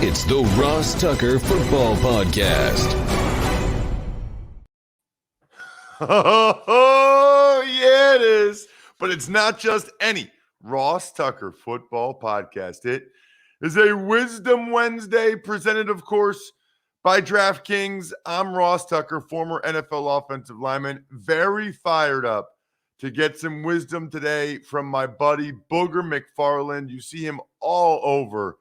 It's the Ross Tucker Football Podcast. Oh, yeah, it is. But it's not just any Ross Tucker Football Podcast. It is a Wisdom Wednesday presented, of course, by DraftKings. I'm Ross Tucker, former NFL offensive lineman, very fired up to get some wisdom today from my buddy Booger McFarland. You see him all over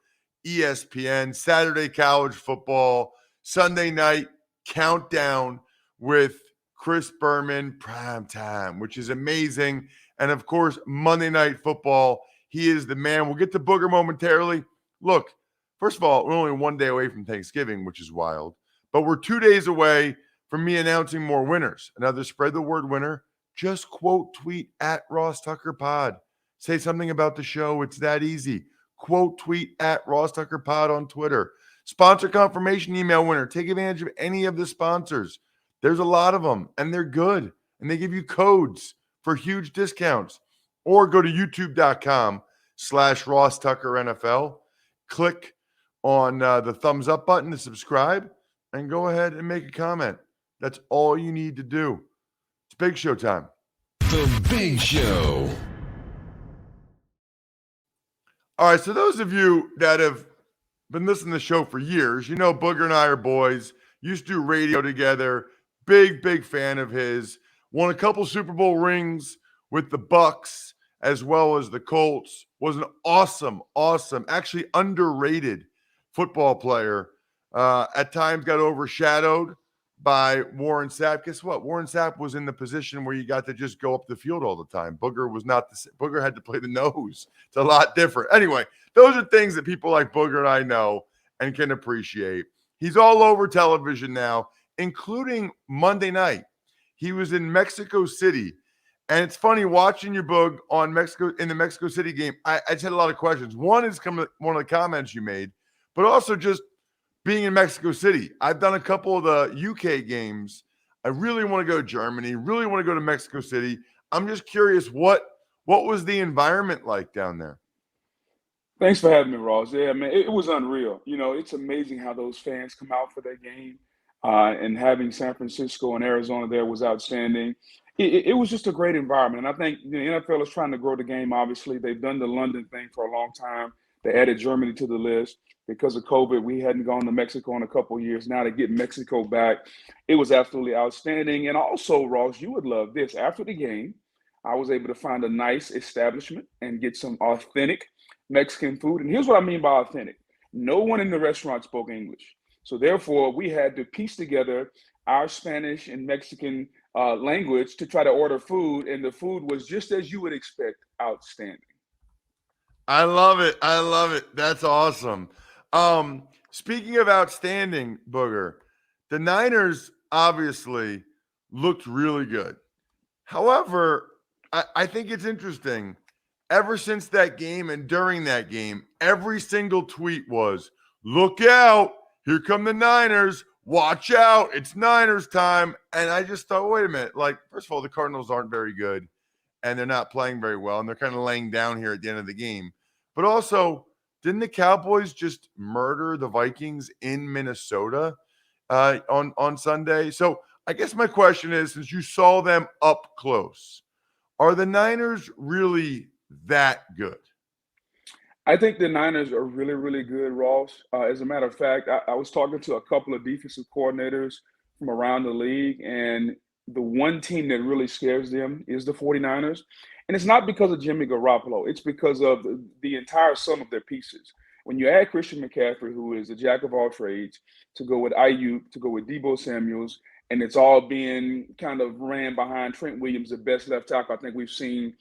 ESPN, Saturday college football, Sunday night countdown with Chris Berman, prime time, which is amazing. And of course, Monday Night Football. He is the man. We'll get to Booger momentarily. Look, first of all, we're only one day away from Thanksgiving, which is wild. But we're 2 days away from me announcing more winners. Another spread the word winner. Just quote tweet at Ross Tucker Pod. Say something about the show. It's that easy. Quote tweet at Ross Tucker Pod on Twitter. Sponsor confirmation email winner. Take advantage of any of the sponsors. There's a lot of them, and they're good. And they give you codes for huge discounts. Or go to youtube.com/Ross Tucker NFL. Click on the thumbs up button to subscribe and go ahead and make a comment. That's all you need to do. It's Big Show time. The Big Show. All right, so those of you that have been listening to the show for years, you know Booger and I are boys. Used to do radio together. Big fan of his. Won a couple Super Bowl rings with the Bucks as well as the Colts. Was an awesome, actually underrated football player. At times got overshadowed by Warren Sapp. Guess what? Warren Sapp was in the position where you got to just go up the field all the time. Booger was not the Booger had to play the nose. It's a lot different. Anyway, those are things that people like Booger and I know and can appreciate. He's all over television now, including Monday night. He was in Mexico City. And it's funny watching your Boog on in the Mexico City game. I just had a lot of questions. One is one of the comments you made, but also just being in Mexico City. I've done a couple of the UK games. I really want to go to Germany, really want to go to Mexico City. I'm just curious, what was the environment like down there? Thanks for having me, Ross. Yeah, man, it was unreal. You know, it's amazing how those fans come out for that game. And having San Francisco and Arizona there was outstanding. It was just a great environment. And I think the NFL is trying to grow the game, obviously. They've done the London thing for a long time. They added Germany to the list. Because of COVID, we hadn't gone to Mexico in a couple of years. Now to get Mexico back, it was absolutely outstanding. And also, Ross, you would love this. After the game, I was able to find a nice establishment and get some authentic Mexican food. And here's what I mean by authentic. No one in the restaurant spoke English. So therefore, we had to piece together our Spanish and Mexican language to try to order food. And the food was just as you would expect, outstanding. I love it. That's awesome. Speaking of outstanding, Booger, the Niners obviously looked really good. However, I think it's interesting. Ever since that game and during that game, every single tweet was, look out, here come the Niners, watch out, it's Niners time. And I just thought, wait a minute, like, first of all, the Cardinals aren't very good and they're not playing very well and they're kind of laying down here at the end of the game. But also, didn't the Cowboys just murder the Vikings in Minnesota on Sunday? So I guess my question is, since you saw them up close, are the Niners really that good? I think the Niners are really, really good, Ross. As a matter of fact, I was talking to a couple of defensive coordinators from around the league, and the one team that really scares them is the 49ers. And it's not because of Jimmy Garoppolo. It's because of the entire sum of their pieces. When you add Christian McCaffrey, who is a jack of all trades, to go with Ayuk, to go with Deebo Samuels, and it's all being kind of ran behind Trent Williams, the best left tackle I think we've seen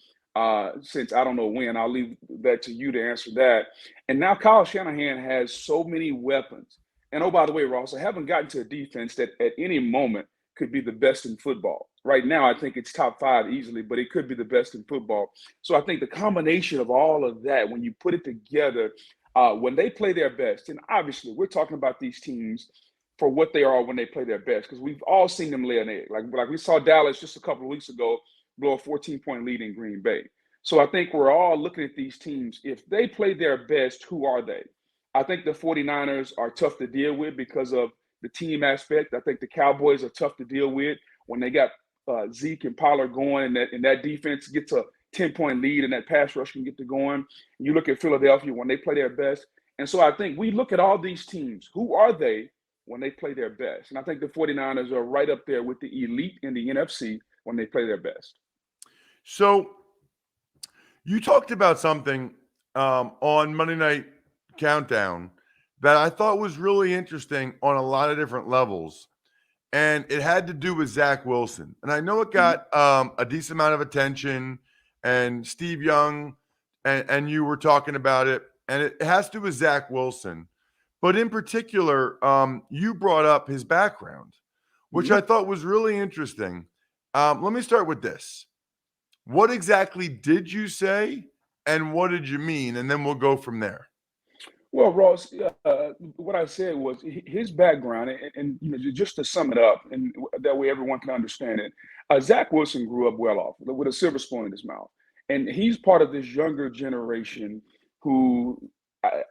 since I don't know when. I'll leave that to you to answer that. And now Kyle Shanahan has so many weapons. And oh, by the way, Ross, I haven't gotten to a defense that at any moment could be the best in football. Right now, I think it's top 5 easily, but it could be the best in football. So I think the combination of all of that, when you put it together, when they play their best, and obviously we're talking about these teams for what they are when they play their best, because we've all seen them lay an egg. Like we saw Dallas just a couple of weeks ago blow a 14-point lead in Green Bay. So I think we're all looking at these teams. If they play their best, who are they? I think the 49ers are tough to deal with because of the team aspect. I think the Cowboys are tough to deal with when they got Zeke and Pollard going, and that defense gets a 10-point lead, and that pass rush can get to going. You look at Philadelphia when they play their best. And so I think we look at all these teams. Who are they when they play their best? And I think the 49ers are right up there with the elite in the NFC when they play their best. So you talked about something on Monday Night Countdown that I thought was really interesting on a lot of different levels. And it had to do with Zach Wilson. And I know it got a decent amount of attention, and Steve Young and you were talking about it, and it has to do with Zach Wilson. But in particular, you brought up his background, which I thought was really interesting. Let me start with this. What exactly did you say, and what did you mean? And then we'll go from there. Well, Ross, what I said was his background, and just to sum it up, and that way everyone can understand it. Zach Wilson grew up well off with a silver spoon in his mouth, and he's part of this younger generation who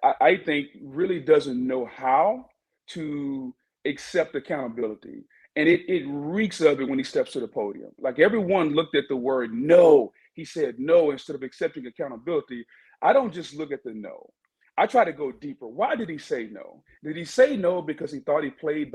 I think really doesn't know how to accept accountability, and it reeks of it when he steps to the podium. Like everyone looked at the word no, he said no instead of accepting accountability. I don't just look at the no. I try to go deeper. Why did he say no? Did he say no because he thought he played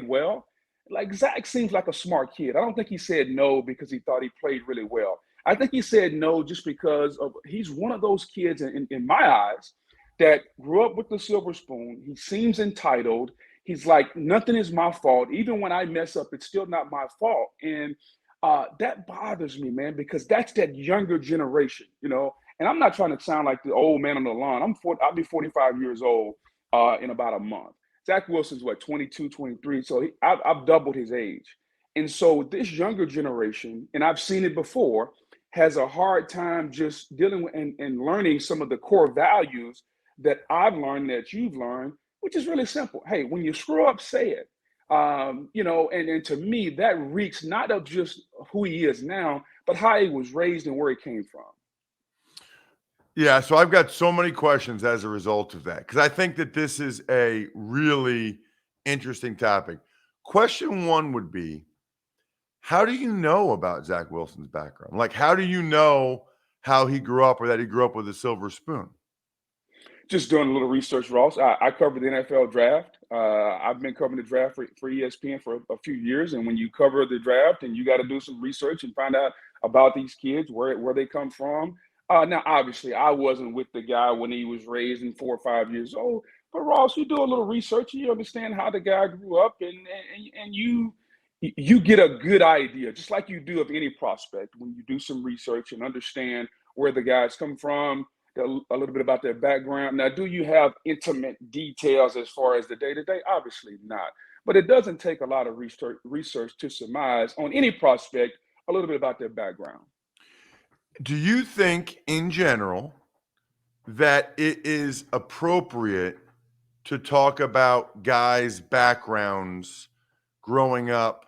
well? Like Zach seems like a smart kid. I don't think he said no because he thought he played really well. I think he said no just because he's one of those kids in my eyes that grew up with the silver spoon. He seems entitled. He's like, nothing is my fault. Even when I mess up, it's still not my fault. And that bothers me, man, because that's that younger generation, And I'm not trying to sound like the old man on the lawn. I'll be 45 years old in about a month. Zach Wilson's 22, 23. So I've doubled his age. And so this younger generation, and I've seen it before, has a hard time just dealing with and learning some of the core values that I've learned, that you've learned, which is really simple. Hey, when you screw up, say it. And to me, that reeks not of just who he is now, but how he was raised and where he came from. Yeah, so I've got so many questions as a result of that, because I think that this is a really interesting topic. Question one would be, how do you know about Zach Wilson's background? Like, how do you know how he grew up, or that he grew up with a silver spoon? Just doing a little research, Ross. I covered the NFL draft. I've been covering the draft for ESPN for a few years. And when you cover the draft and you got to do some research and find out about these kids, where they come from. Now, obviously, I wasn't with the guy when he was raised in 4 or 5 years old. But Ross, you do a little research and you understand how the guy grew up, and you get a good idea, just like you do of any prospect, when you do some research and understand where the guys come from, a little bit about their background. Now, do you have intimate details as far as the day-to-day? Obviously not. But it doesn't take a lot of research to surmise on any prospect a little bit about their background. Do you think, in general, that it is appropriate to talk about guys' backgrounds growing up,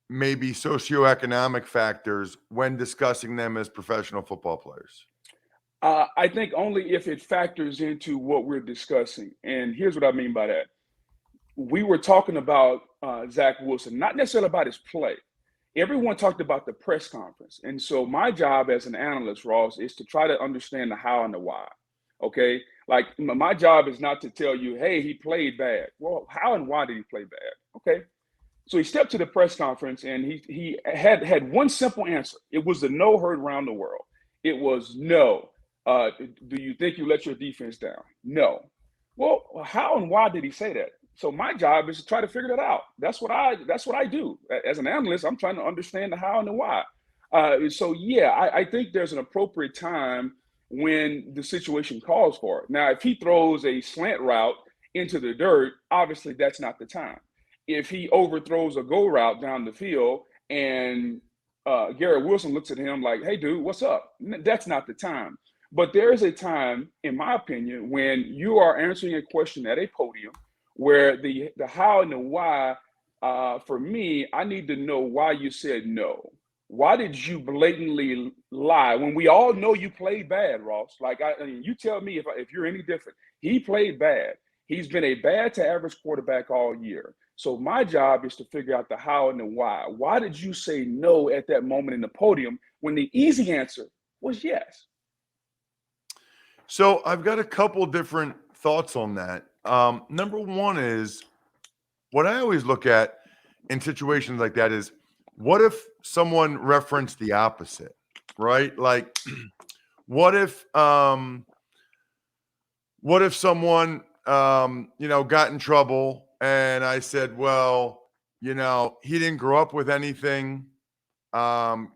maybe socioeconomic factors, when discussing them as professional football players? I think only if it factors into what we're discussing. And here's what I mean by that. We were talking about Zach Wilson, not necessarily about his play. Everyone talked about the press conference. And so my job as an analyst, Ross, is to try to understand the how and the why. Okay? Like, my job is not to tell you, hey, he played bad. Well, how and why did he play bad? Okay? So he stepped to the press conference and he had one simple answer. It was the no heard around the world. It was no. Do you think you let your defense down? No. Well, how and why did he say that? So my job is to try to figure that out. That's what I do. As an analyst, I'm trying to understand the how and the why. I think there's an appropriate time when the situation calls for it. Now, if he throws a slant route into the dirt, obviously that's not the time. If he overthrows a go route down the field and Garrett Wilson looks at him like, hey, dude, what's up? That's not the time. But there is a time, in my opinion, when you are answering a question at a podium where the how and the why, for me, I need to know why you said no. Why did you blatantly lie when we all know you played bad, Ross? Like, you tell me if you're any different. He played bad. He's been a bad to average quarterback all year. So my job is to figure out the how and the why. Why did you say no at that moment in the podium when the easy answer was yes? So I've got a couple different thoughts on that. Number one is what I always look at in situations like that is what if someone referenced the opposite, right? Like, what if someone got in trouble and I said, well, he didn't grow up with anything,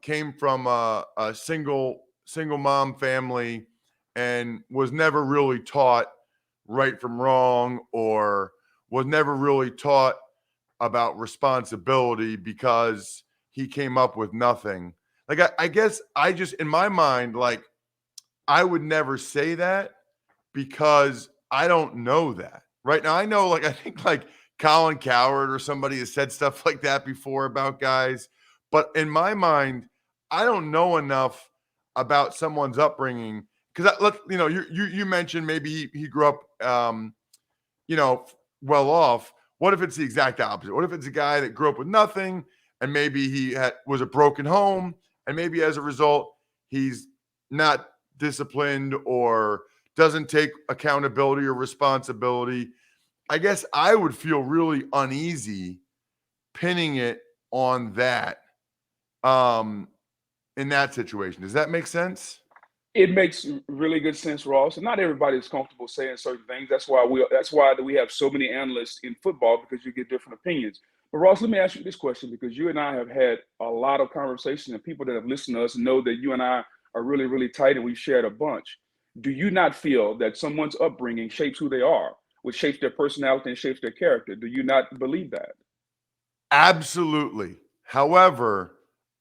came from a single mom family and was never really taught right from wrong, or was never really taught about responsibility because he came up with nothing. Like, I guess I just, in my mind, like, I would never say that because I don't know that. Right now, I know, like, I think like Colin Cowherd or somebody has said stuff like that before about guys. But in my mind, I don't know enough about someone's upbringing because you mentioned maybe he grew up well off. What if it's the exact opposite? What if it's a guy that grew up with nothing and maybe was a broken home and maybe as a result he's not disciplined or doesn't take accountability or responsibility? I guess I would feel really uneasy pinning it on that in that situation. Does that make sense? It makes really good sense, Ross. And not everybody is comfortable saying certain things. That's why we have so many analysts in football, because you get different opinions. But Ross, let me ask you this question, because you and I have had a lot of conversation, and people that have listened to us know that you and I are really, really tight, and we've shared a bunch. Do you not feel that someone's upbringing shapes who they are, which shapes their personality and shapes their character? Do you not believe that? Absolutely. However,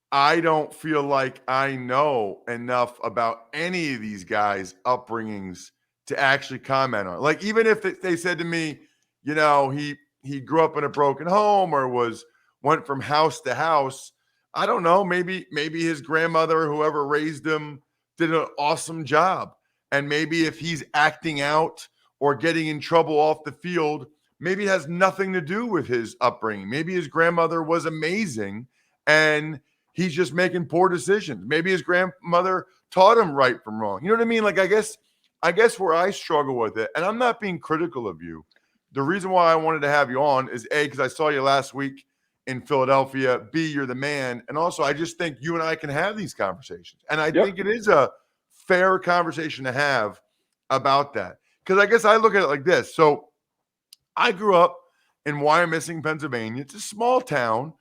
I don't feel like I know enough about any of these guys' upbringings to actually comment on it. Like, even if they said to me, he grew up in a broken home or went from house to house, I don't know. Maybe his grandmother, whoever raised him, did an awesome job. And maybe if he's acting out or getting in trouble off the field, maybe it has nothing to do with his upbringing. Maybe his grandmother was amazing and he's just making poor decisions. Maybe his grandmother taught him right from wrong. You know what I mean? Like, I guess where I struggle with it, and I'm not being critical of you. The reason why I wanted to have you on is A, because I saw you last week in Philadelphia. B, you're the man. And also, I just think you and I can have these conversations. And I think it is a fair conversation to have about that. Because I guess I look at it like this. So I grew up in Wyomissing, Pennsylvania. It's a small town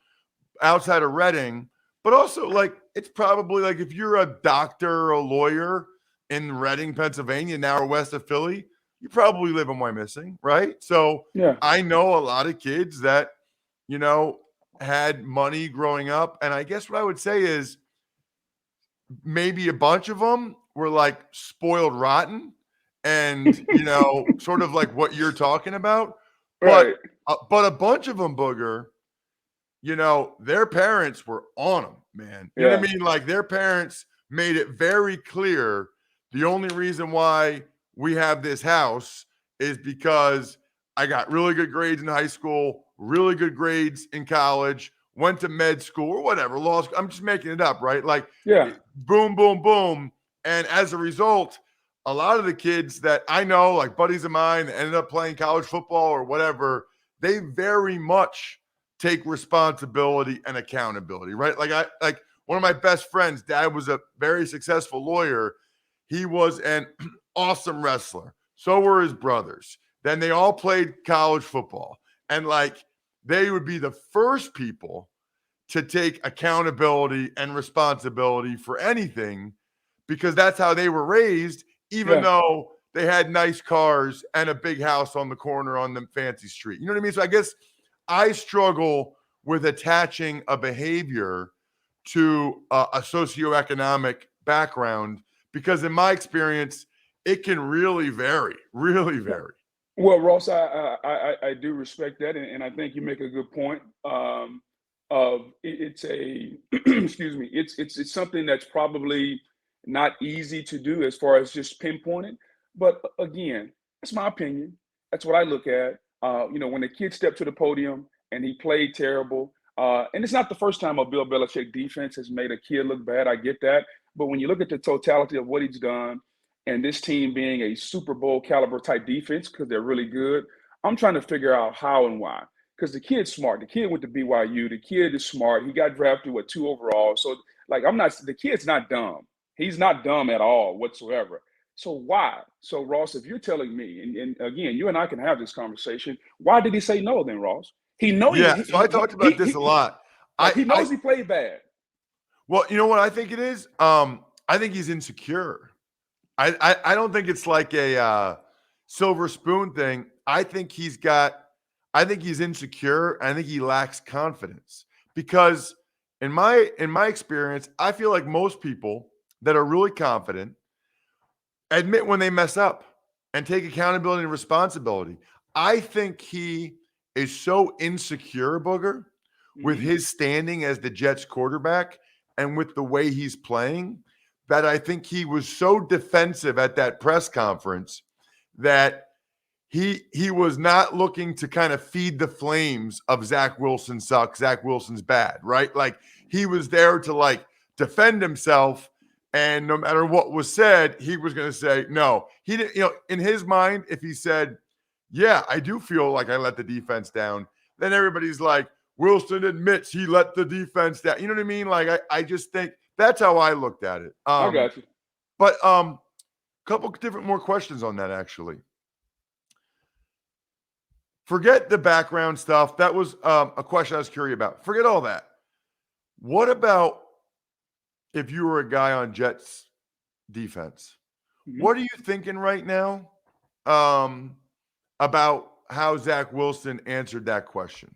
outside of Reading. But also, like, it's probably like if you're a doctor or a lawyer in Reading, Pennsylvania, an hour west of Philly, you probably live in Wyomissing, right? So Yeah. I know a lot of kids that, had money growing up. And I guess what I would say is maybe a bunch of them were like spoiled rotten and, sort of like what you're talking about. Right. But a bunch of them, Booger, their parents were on them, man. You know what I mean? Like, their parents made it very clear the only reason why we have this house is because I got really good grades in high school, really good grades in college, went to med school or whatever, law school. I'm just making it up, right? Like, boom, boom, boom. And as a result, a lot of the kids that I know, like buddies of mine that ended up playing college football or whatever, they very much take responsibility and accountability, right? Like one of my best friends, dad was a very successful lawyer. He was an awesome wrestler. So were his brothers. Then they all played college football. And like, they would be the first people to take accountability and responsibility for anything because that's how they were raised, even though they had nice cars and a big house on the corner on the fancy street. You know what I mean? So I guess I struggle with attaching a behavior to a socioeconomic background because in my experience, it can really vary, really vary. Well, Ross, I do respect that, and I think you make a good point. It's a excuse me, it's something that's probably not easy to do as far as just pinpointing. But again, That's my opinion. That's what I look at. When the kid stepped to the podium and he played terrible, and it's not the first time a Bill Belichick defense has made a kid look bad. I get that. But when you look at the totality of what he's done and this team being a Super Bowl caliber type defense, because they're really good, I'm trying to figure out how and why. Because the kid's smart. The kid went to BYU. The kid is smart. He got drafted with 2 overall. So, the kid's not dumb. He's not dumb at all whatsoever. So why? So, Ross, if you're telling me, and again, you and I can have this conversation, why did he say no then, Ross? He knows. Yeah, so I talked about this a lot. He knows he played bad. Well, you know what I think it is? I think he's insecure. I don't think it's like a silver spoon thing. I think he's insecure. I think he lacks confidence because in my experience, I feel like most people that are really confident admit when they mess up and take accountability and responsibility. I think he is so insecure, Booger, with his standing as the Jets quarterback and with the way he's playing, that I think he was so defensive at that press conference that he was not looking to kind of feed the flames of Zach Wilson sucks, Zach Wilson's bad, right? Like he was there to defend himself, and no matter what was said, he was going to say no. He didn't, in his mind, if he said, yeah, I do feel like I let the defense down, then everybody's like, Wilson admits he let the defense down. You know what I mean? Like, I just think that's how I looked at it. I got you. But couple different more questions on that, actually. Forget the background stuff. That was a question I was curious about. Forget all that. What about if you were a guy on Jets defense? What are you thinking right now about how Zach Wilson answered that question?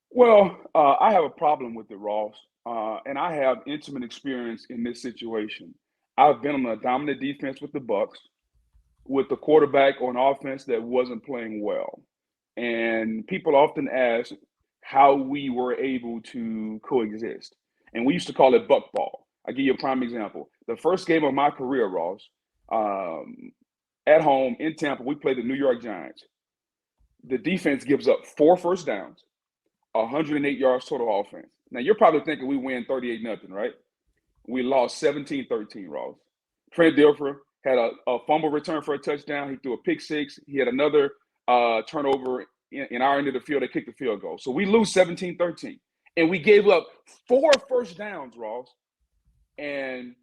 Well, I have a problem with it, Ross, and I have intimate experience in this situation. I've been on a dominant defense with the Bucs, with the quarterback on offense that wasn't playing well. And people often ask how we were able to coexist. And we used to call it buck ball. I'll give you a prime example. The first game of my career, Ross, at home in Tampa, we played the New York Giants. The defense gives up 4 first downs, 108 yards total offense. Now, you're probably thinking we win 38-0, right? We lost 17-13, Ross. Trent Dilfer had a fumble return for a touchdown. He threw a pick six. He had another turnover in our end of the field. They kicked the field goal. So we lose 17-13. And we gave up 4 first downs, Ross. And,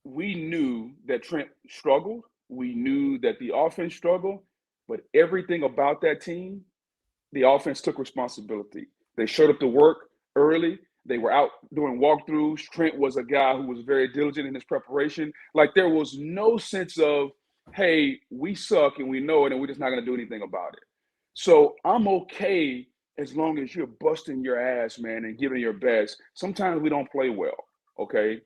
we knew that Trent struggled. We knew that the offense struggled. But everything about that team, the offense took responsibility. They showed up to work early. They were out doing walkthroughs. Trent was a guy who was very diligent in his preparation. Like there was no sense of, hey, we suck and we know it and we're just not going to do anything about it. So I'm okay as long as you're busting your ass, man, and giving your best. Sometimes we don't play well, okay?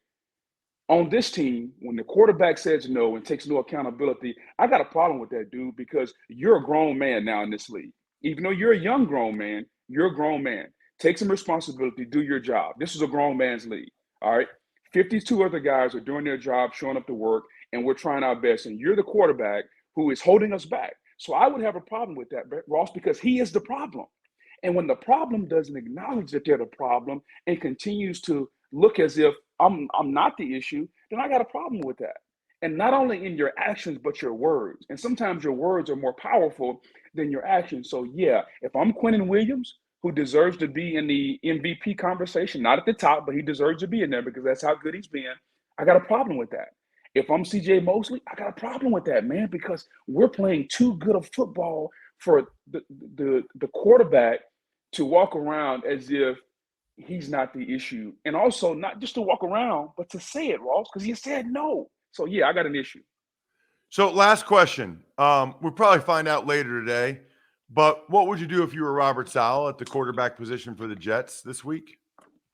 On this team, when the quarterback says no and takes no accountability, I got a problem with that, dude, because you're a grown man now in this league. Even though you're a young grown man, you're a grown man. Take some responsibility, do your job. This is a grown man's league, all right? 52 other guys are doing their job, showing up to work, and we're trying our best. And you're the quarterback who is holding us back. So I would have a problem with that, Ross, because he is the problem. And when the problem doesn't acknowledge that they're the problem and continues to look as if I'm not the issue, then I got a problem with that. And not only in your actions, but your words. And sometimes your words are more powerful than your actions. So yeah, if I'm Quinnen Williams, who deserves to be in the MVP conversation, not at the top, but he deserves to be in there because that's how good he's been, I got a problem with that. If I'm CJ Mosley, I got a problem with that, man, because we're playing too good of football for the quarterback to walk around as if he's not the issue. And also not just to walk around, but to say it, Ross, because he said no. So, yeah, I got an issue. So last question. We'll probably find out later today, but what would you do if you were Robert Saleh at the quarterback position for the Jets this week?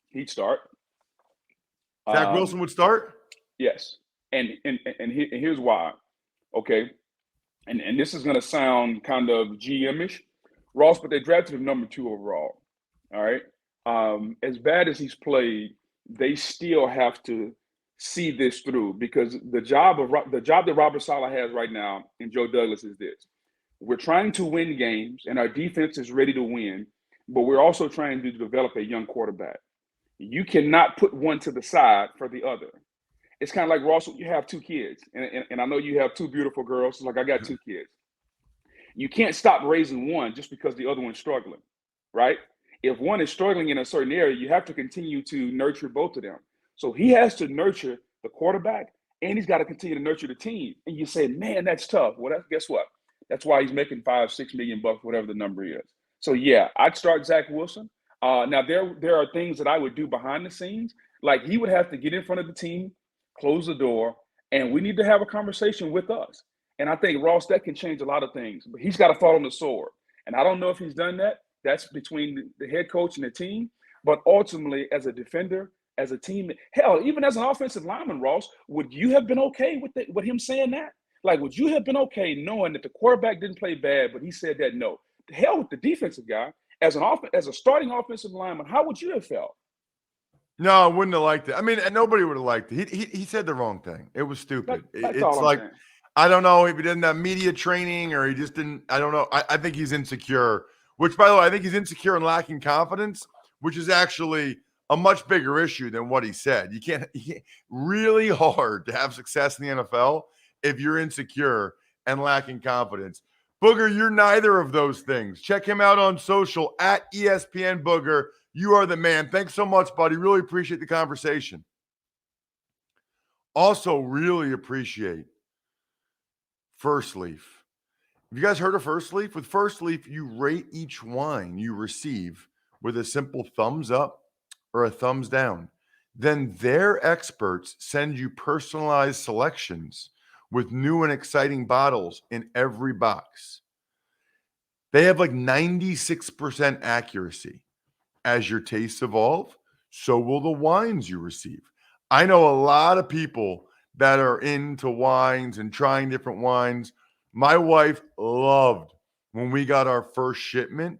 He'd start. Zach Wilson would start? Yes. And here's why. Okay. And this is going to sound kind of GM-ish, Ross, but they drafted him number 2 overall. All right. As bad as he's played, they still have to see this through, because the job that Robert Saleh has right now and Joe Douglas is this: we're trying to win games, and our defense is ready to win, but we're also trying to develop a young quarterback. You cannot put one to the side for the other. It's kind of like, Ross, you have two kids, and I know you have two beautiful girls. It's like, I got two kids. You can't stop raising one just because the other one's struggling, right? If one is struggling in a certain area, you have to continue to nurture both of them. So he has to nurture the quarterback, and he's got to continue to nurture the team. And you say, man, that's tough. Well, guess what? That's why he's making $5-6 million bucks, whatever the number is. So yeah, I'd start Zach Wilson. Now there are things that I would do behind the scenes. Like, he would have to get in front of the team, close the door, and we need to have a conversation with us. And I think, Ross, that can change a lot of things, but he's got to fall on the sword. And I don't know if he's done that. That's between the head coach and the team. But ultimately, as a defender, as a team, hell, even as an offensive lineman, Ross, would you have been okay with him saying that? Like, would you have been okay knowing that the quarterback didn't play bad, but he said that? No. The hell with the defensive guy. As a starting offensive lineman, how would you have felt? No, I wouldn't have liked it. I mean, nobody would have liked it. He said the wrong thing. It was stupid. That's it's like, saying. I don't know if he didn't have media training or he just didn't. I don't know. I think he's insecure, which, by the way, I think he's insecure and lacking confidence, which is actually a much bigger issue than what he said. You can't really hard to have success in the NFL if you're insecure and lacking confidence. Booger, you're neither of those things. Check him out on social at ESPN Booger. You are the man. Thanks so much, buddy. Really appreciate the conversation. Also, really appreciate First Leaf. Have you guys heard of First Leaf? With First Leaf, you rate each wine you receive with a simple thumbs up or a thumbs down. Then their experts send you personalized selections with new and exciting bottles in every box. They have like 96% accuracy. As your tastes evolve, so will the wines you receive. I know a lot of people that are into wines and trying different wines. My wife loved when we got our first shipment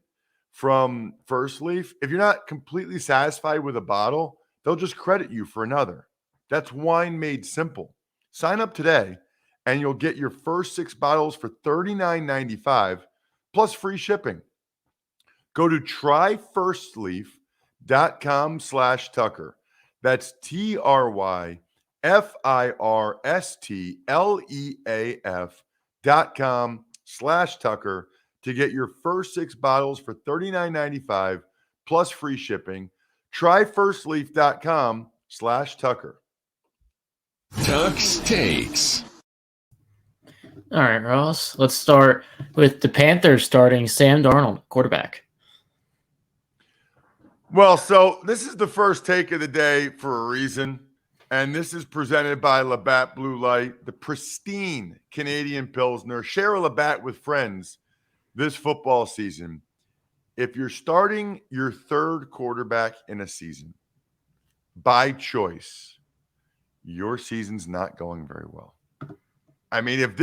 from First Leaf. If you're not completely satisfied with a bottle, they'll just credit you for another. That's wine made simple. Sign up today and you'll get your first 6 bottles for $39.95 plus free shipping. Go to tryfirstleaf.com/Tucker. That's tryfirstleaf.com/Tucker to get your first 6 bottles for $39.95 plus free shipping. Tryfirstleaf.com/Tucker. Tuck's Takes. All right, Ross. Let's start with the Panthers starting Sam Darnold, quarterback. Well, so this is the first take of the day for a reason, and this is presented by Labatt Blue Light, the pristine Canadian Pilsner. Share a Labatt with friends this football season. If you're starting your third quarterback in a season, by choice, your season's not going very well. I mean, if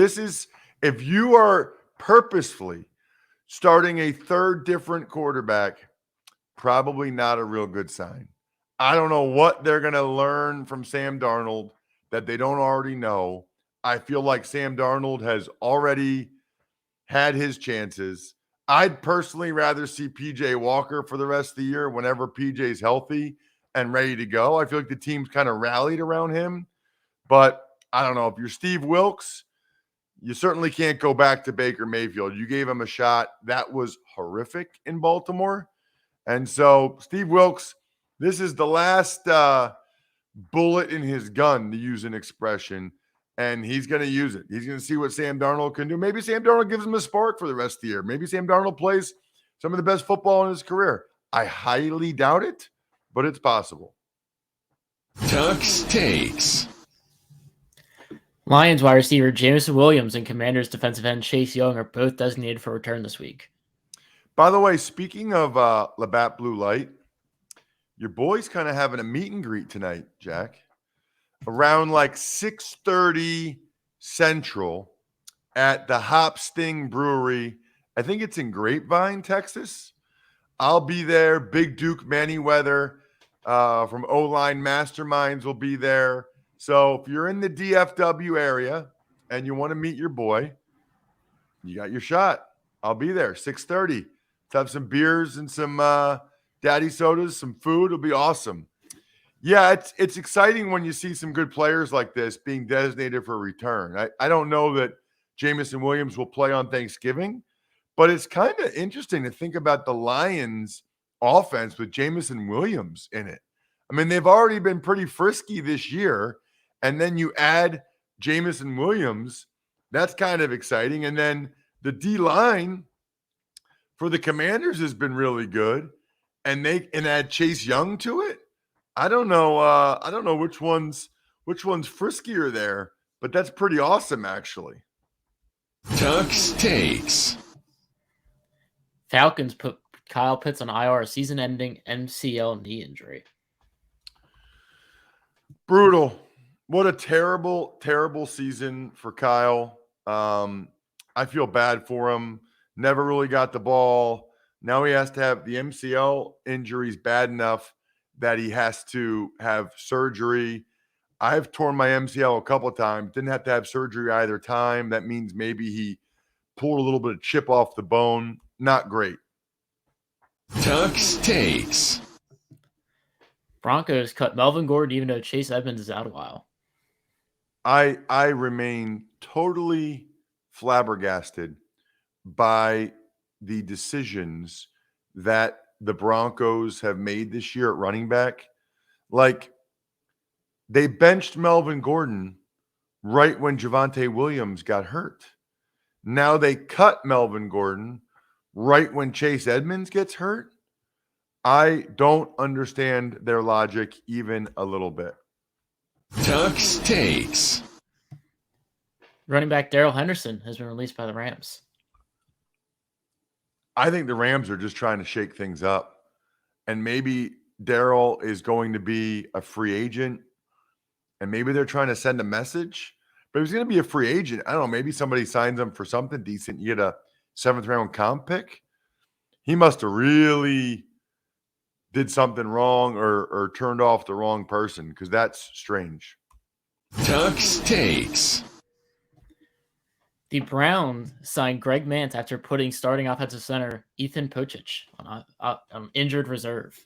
you are purposefully starting a third different quarterback, probably not a real good sign. I don't know what they're going to learn from Sam Darnold that they don't already know. I feel like Sam Darnold has already had his chances. I'd personally rather see PJ Walker for the rest of the year whenever PJ's healthy and ready to go. I feel like the team's kind of rallied around him. But I don't know. If you're Steve Wilkes, you certainly can't go back to Baker Mayfield. You gave him a shot. That was horrific in Baltimore. And so, Steve Wilkes, this is the last bullet in his gun, to use an expression, and he's going to use it. He's going to see what Sam Darnold can do. Maybe Sam Darnold gives him a spark for the rest of the year. Maybe Sam Darnold plays some of the best football in his career. I highly doubt it, but it's possible. Tuck's Takes. Lions wide receiver Jameson Williams and Commanders defensive end Chase Young are both designated for return this week. By the way, speaking of Labatt Blue Light, your boy's kind of having a meet and greet tonight, Jack, around like 6:30 Central at the Hop Sting Brewery. I think it's in Grapevine, Texas. I'll be there. Big Duke Manyweather from O-Line Masterminds will be there. So if you're in the DFW area and you want to meet your boy, you got your shot. I'll be there 6:30. Let's have some beers and some daddy sodas, some food. It'll be awesome. Yeah, it's exciting when you see some good players like this being designated for return. I don't know that Jamison Williams will play on Thanksgiving, but it's kind of interesting to think about the Lions offense with Jamison Williams in it. I mean, they've already been pretty frisky this year, and then you add Jamison Williams. That's kind of exciting. And then the D-line for the Commanders has been really good, and add Chase Young to it. I don't know which one's friskier there, but that's pretty awesome, actually. Tuck's takes. Falcons put Kyle Pitts on IR, season-ending MCL knee injury. Brutal. What a terrible, terrible season for Kyle. I feel bad for him. Never really got the ball. Now he has to have the MCL injuries bad enough that he has to have surgery. I've torn my MCL a couple of times. Didn't have to have surgery either time. That means maybe he pulled a little bit of chip off the bone. Not great. Tuck's takes. Broncos cut Melvin Gordon even though Chase Edmonds is out a while. I remain totally flabbergasted by the decisions that the Broncos have made this year at running back. Like, they benched Melvin Gordon right when Javonte Williams got hurt. Now they cut Melvin Gordon right when Chase Edmonds gets hurt. I don't understand their logic even a little bit. Tuck's takes. Running back Darrell Henderson has been released by the Rams. I think the Rams are just trying to shake things up. And maybe Darrell is going to be a free agent. And maybe they're trying to send a message. But if he's going to be a free agent, I don't know, maybe somebody signs him for something decent. You get a 7th-round comp pick. He must have really did something wrong or turned off the wrong person, because that's strange. Tuck's takes. The Browns signed Greg Mance after putting starting offensive center Ethan Pocic on injured reserve.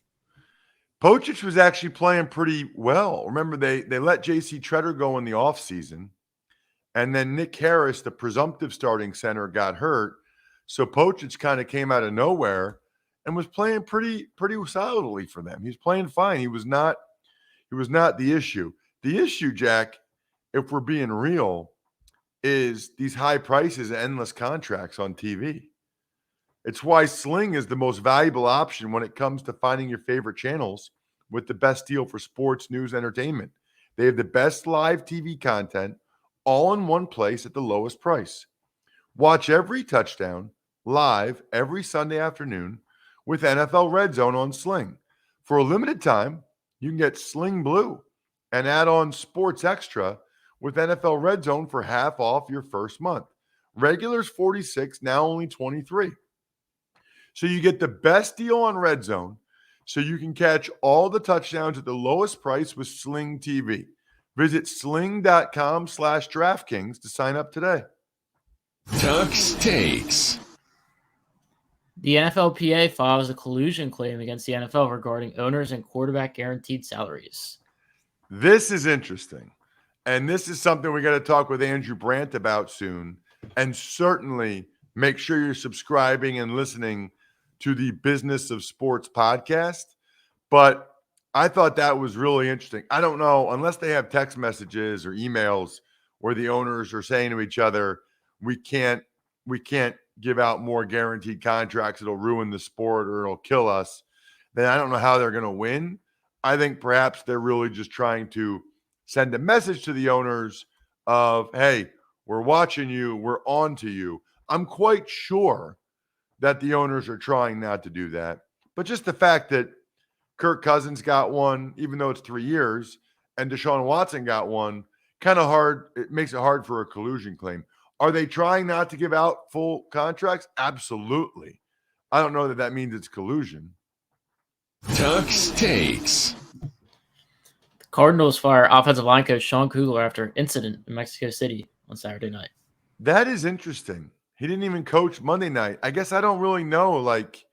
Pocic was actually playing pretty well. Remember, they let J.C. Tretter go in the offseason, and then Nick Harris, the presumptive starting center, got hurt. So Pocic kind of came out of nowhere and was playing pretty solidly for them. He was playing fine. He was not the issue. The issue, Jack, if we're being real, is these high prices and endless contracts on TV. It's why Sling is the most valuable option when it comes to finding your favorite channels with the best deal for sports, news, entertainment. They have the best live TV content all in one place at the lowest price. Watch every touchdown live every Sunday afternoon with NFL Red Zone on Sling. For a limited time, you can get Sling Blue and add on Sports Extra with NFL Red Zone for half off your first month. Regular's $46, now only $23. So you get the best deal on Red Zone, so you can catch all the touchdowns at the lowest price with Sling TV. Visit sling.com/DraftKings to sign up today. Tuck's takes. The NFLPA files a collusion claim against the NFL regarding owners and quarterback guaranteed salaries. This is interesting. And this is something we got to talk with Andrew Brandt about soon. And certainly make sure you're subscribing and listening to the Business of Sports podcast. But I thought that was really interesting. I don't know, unless they have text messages or emails where the owners are saying to each other, we can't give out more guaranteed contracts. It'll ruin the sport or it'll kill us. Then I don't know how they're going to win. I think perhaps they're really just trying to send a message to the owners of, hey, we're watching you, we're on to you. I'm quite sure that the owners are trying not to do that. But just the fact that Kirk Cousins got one, even though it's 3 years, and Deshaun Watson got one, kind of hard. It makes it hard for a collusion claim. Are they trying not to give out full contracts? Absolutely. I don't know that that means it's collusion. Tuck's takes. Cardinals fire offensive line coach Sean Kugler after incident in Mexico City on Saturday night. That is interesting. He didn't even coach Monday night. I guess I don't really know. Like,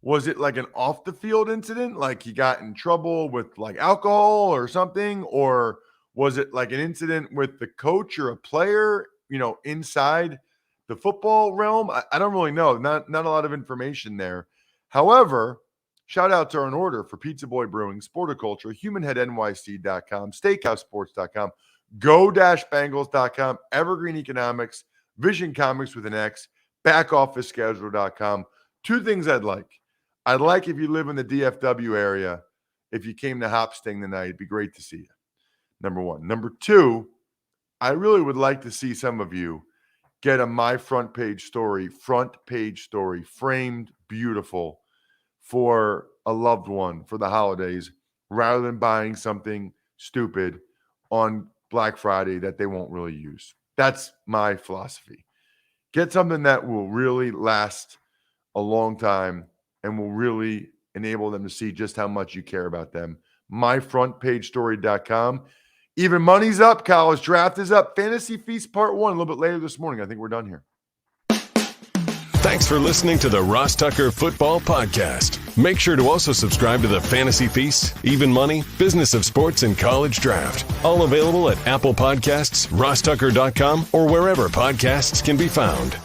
was it like an off the field incident? Like he got in trouble with like alcohol or something? Or was it like an incident with the coach or a player, inside the football realm? I don't really know. Not a lot of information there. However, shout out to our order for Pizza Boy Brewing, Sporticulture, HumanHeadNYC.com, SteakhouseSports.com, Go-Bengals.com, Evergreen Economics, Vision Comics with an X, BackOfficeSchedule.com. Two things I'd like. I'd like if you live in the DFW area, if you came to Hop Sting tonight, it'd be great to see you. Number one. Number two, I really would like to see some of you get a My front page story, framed beautiful for a loved one for the holidays, rather than buying something stupid on Black Friday that they won't really use. That's my philosophy. Get something that will really last a long time and will really enable them to see just how much you care about them. MyFrontPageStory.com. Even money's up. College draft is up. Fantasy Feast Part 1 a little bit later this morning. I think we're done here. Thanks for listening to the Ross Tucker Football Podcast. Make sure to also subscribe to the Fantasy Feast, Even Money, Business of Sports, and College Draft. All available at Apple Podcasts, RossTucker.com, or wherever podcasts can be found.